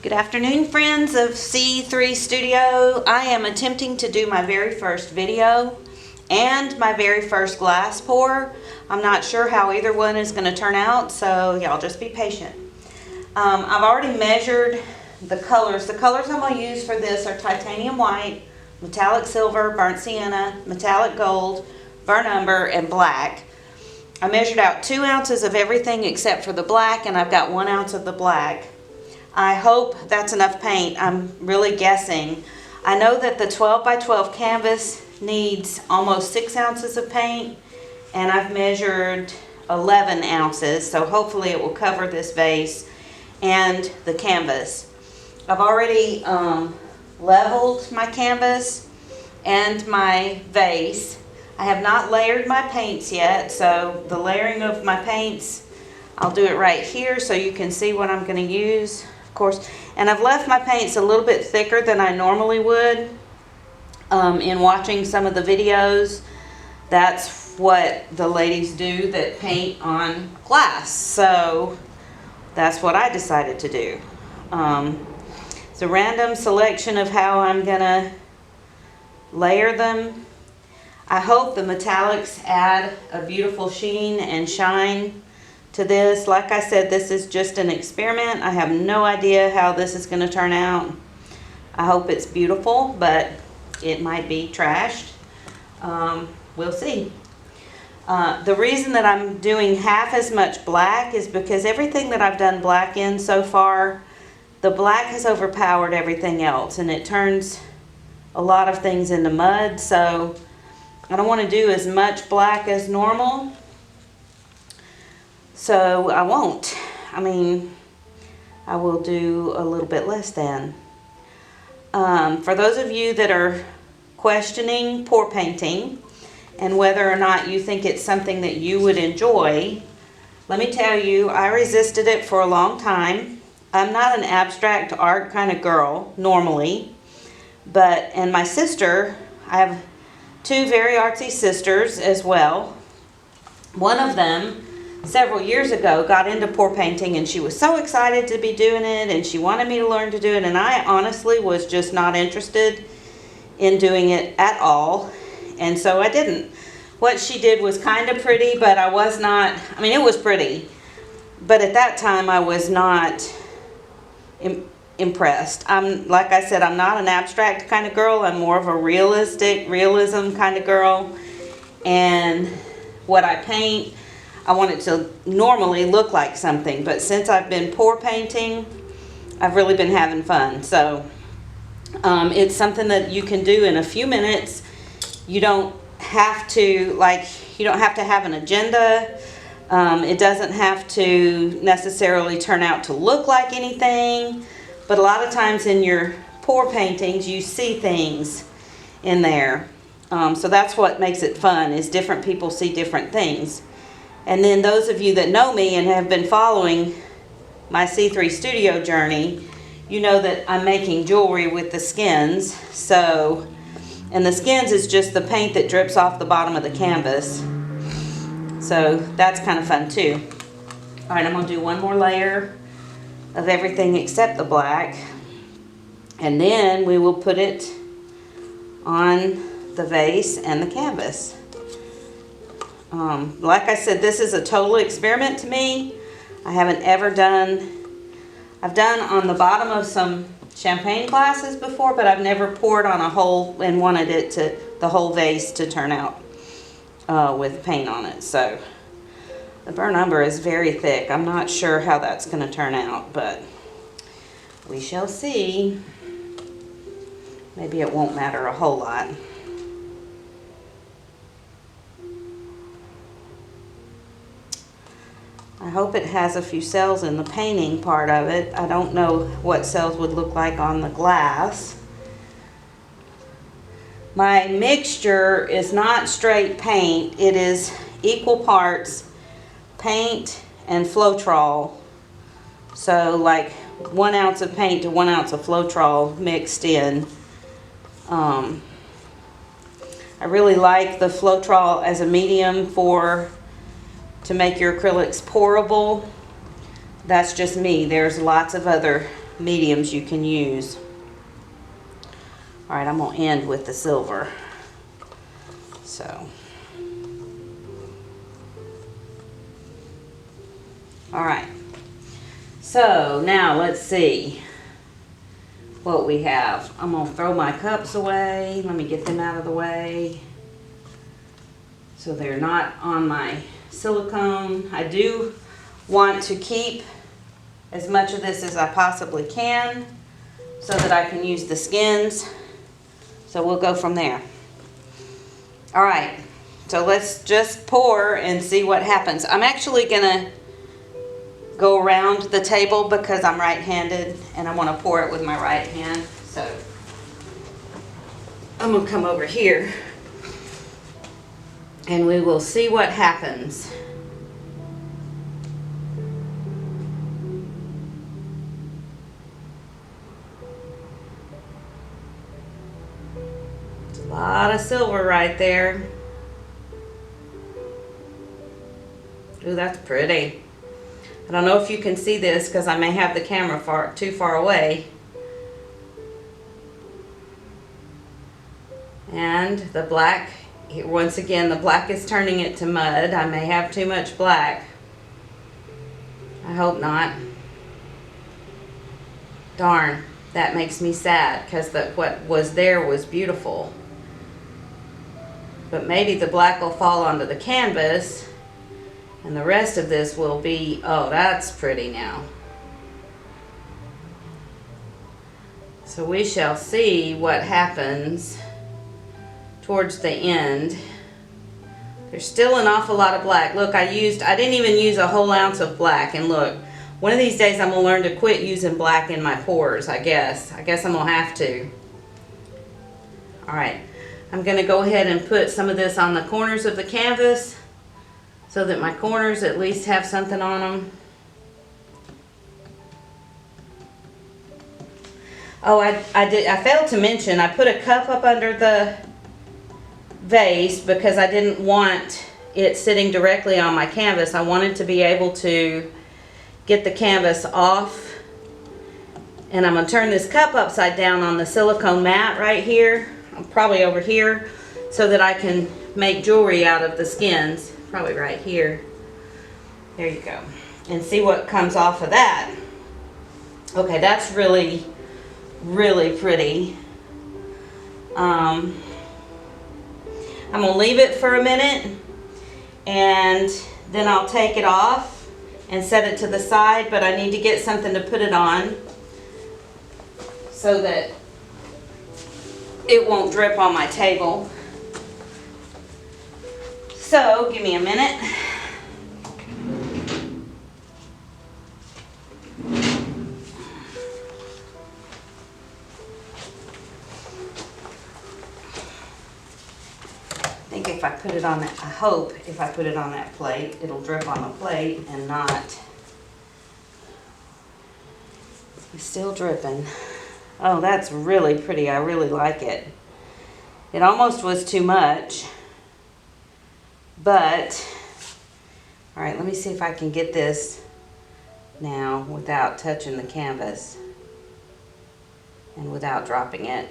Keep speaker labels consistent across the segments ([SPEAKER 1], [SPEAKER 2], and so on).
[SPEAKER 1] Good afternoon, friends of C3 Studio. I am attempting to do my very first video and my very first glass pour. I'm not sure how either one is going to turn out, so y'all just be patient. I've already measured the colors. The colors I'm going to use for this are titanium white, metallic silver, burnt sienna, metallic gold, burnt umber, and black. I measured out 2 ounces of everything except for the black, and I've got 1 ounce of the black. I hope that's enough paint. I'm really guessing. I know that the 12 by 12 canvas needs almost 6 ounces of paint, and I've measured 11 ounces, so hopefully it will cover this vase and the canvas. I've already leveled my canvas and my vase. I have not layered my paints yet, so the layering of my paints, I'll do it right here so you can see what I'm going to use. Of course, and I've left my paints a little bit thicker than I normally would. In watching some of the videos, that's what the ladies do that paint on glass, so that's what I decided to do. It's a random selection of how I'm gonna layer them. I hope the metallics add a beautiful sheen and shine to this. Like I said, this is just an experiment. I have no idea how this is going to turn out. I hope it's beautiful, but it might be trashed. We'll see. The reason that I'm doing half as much black is because everything that I've done black in so far, the black has overpowered everything else, and it turns a lot of things into mud, so I don't want to do as much black as normal. So I won't. I will do a little bit less than. For those of you that are questioning pour painting and whether or not you think it's something that you would enjoy, let me tell you, I resisted it for a long time. I'm not an abstract art kind of girl normally, and my sister, I have 2 very artsy sisters as well. One of them several years ago got into pour painting, and she was so excited to be doing it, and she wanted me to learn to do it, and I honestly was just not interested in doing it at all, and so I didn't. What she did was kind of pretty, but I was not, it was pretty, but at that time I was not impressed. Like I said, I'm not an abstract kind of girl. I'm more of a realism kind of girl, and what I paint, I want it to normally look like something, but since I've been pour painting, I've really been having fun. So it's something that you can do in a few minutes. You don't have to have an agenda. It doesn't have to necessarily turn out to look like anything, but a lot of times in your pour paintings, you see things in there. So that's what makes it fun, is different people see different things. And then those of you that know me and have been following my C3 Studio journey, you know that I'm making jewelry with the skins. And the skins is just the paint that drips off the bottom of the canvas. So that's kind of fun too. All right, I'm going to do one more layer of everything except the black. And then we will put it on the vase and the canvas. Like I said, this is a total experiment to me. I haven't ever I've done on the bottom of some champagne glasses before, but I've never poured on a whole and wanted the whole vase to turn out with paint on it. So the burnt umber is very thick. I'm not sure how that's going to turn out, but we shall see. Maybe it won't matter a whole lot. I hope it has a few cells in the painting part of it. I don't know what cells would look like on the glass. My mixture is not straight paint. It is equal parts paint and Floetrol. So like 1 ounce of paint to 1 ounce of Floetrol mixed in. I really like the Floetrol as a medium to make your acrylics pourable. That's just me. There's lots of other mediums you can use. All right, I'm gonna end with the silver. So, all right. So now let's see what we have. I'm gonna throw my cups away. Let me get them out of the way so they're not on my silicone. I do want to keep as much of this as I possibly can so that I can use the skins. So we'll go from there. All right, so let's just pour and see what happens. I'm actually gonna go around the table because I'm right-handed and I want to pour it with my right hand. So I'm gonna come over here and we will see what happens. It's a lot of silver right there. Ooh, that's pretty. I don't know if you can see this because I may have the camera too far away. And the black, once again, the black is turning it to mud. I may have too much black. I hope not. Darn, that makes me sad because what was there was beautiful. But maybe the black will fall onto the canvas. And the rest of this will be, oh, that's pretty now. So we shall see what happens towards the end. There's still an awful lot of black. Look, I didn't even use a whole ounce of black. And look, one of these days I'm gonna learn to quit using black in my pours, I guess. I guess I'm gonna have to. All right, I'm gonna go ahead and put some of this on the corners of the canvas, so that my corners at least have something on them. Oh, I failed to mention, I put a cup up under the vase because I didn't want it sitting directly on my canvas. I wanted to be able to get the canvas off. And I'm gonna turn this cup upside down on the silicone mat right here, probably over here, so that I can make jewelry out of the skins. Probably right here. There you go. And see what comes off of that. Okay, that's really, really pretty. I'm gonna leave it for a minute and then I'll take it off and set it to the side, but I need to get something to put it on so that it won't drip on my table. So, give me a minute. I think if I put it on that, I hope if I put it on that plate, it'll drip on the plate and not. It's still dripping. Oh, that's really pretty. I really like it. It almost was too much. But, all right, let me see if I can get this now without touching the canvas and without dropping it.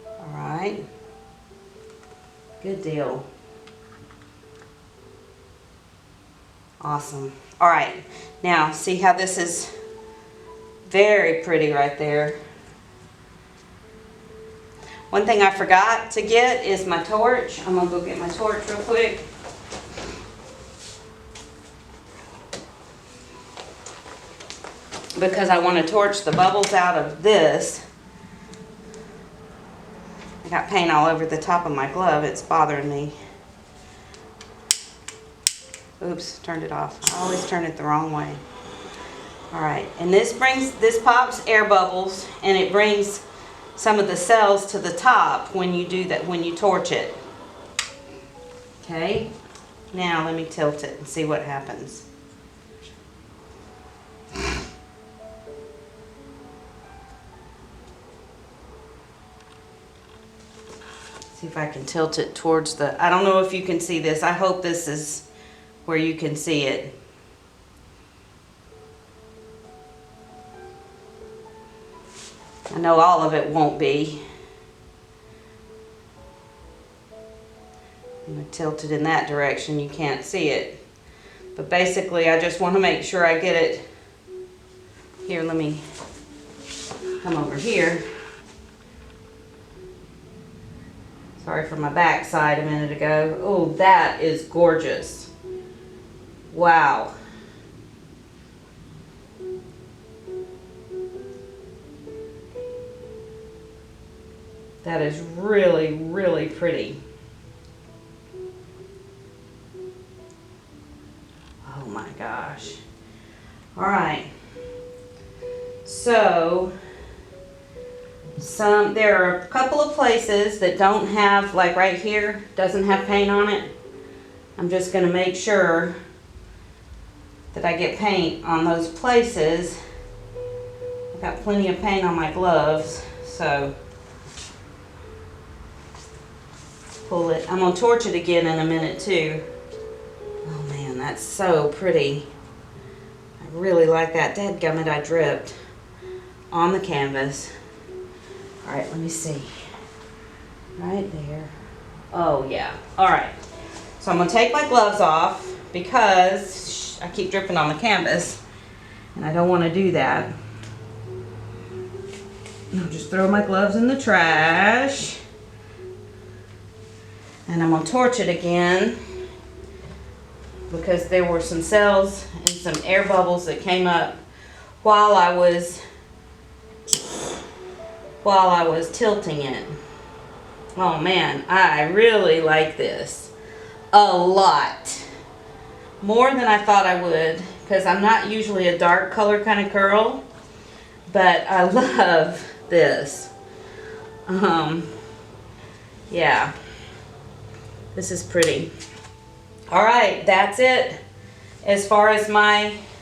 [SPEAKER 1] All right, good deal. Awesome. All right, now see how this is very pretty right there. One thing I forgot to get is my torch. I'm gonna go get my torch real quick. Because I want to torch the bubbles out of this. I got paint all over the top of my glove. It's bothering me. Oops, turned it off. I always turn it the wrong way. All right, and this pops air bubbles, and it brings some of the cells to the top when you do that, when you torch it. Okay, now let me tilt it and see what happens. See if I can tilt it towards the, I don't know if you can see this. I hope this is where you can see it. I know all of it won't be. I'm going to tilt it in that direction. You can't see it. But basically, I just want to make sure I get it. Here, let me come over here. Sorry for my backside a minute ago. Oh, that is gorgeous. Wow. That is really, really pretty. Oh my gosh. All right. So, there are a couple of places that don't have, like right here, doesn't have paint on it. I'm just going to make sure that I get paint on those places. I've got plenty of paint on my gloves, so pull it. I'm going to torch it again in a minute too. Oh man, that's so pretty. I really like that. Dadgummit, I dripped on the canvas. All right, let me see. Right there. Oh yeah. All right. So I'm going to take my gloves off because I keep dripping on the canvas and I don't want to do that. I'll just throw my gloves in the trash. And I'm going to torch it again because there were some cells and some air bubbles that came up while I was tilting it. Oh man, I really like this a lot. More than I thought I would, because I'm not usually a dark color kind of girl, but I love this. Yeah, this is pretty. All right, that's it as far as my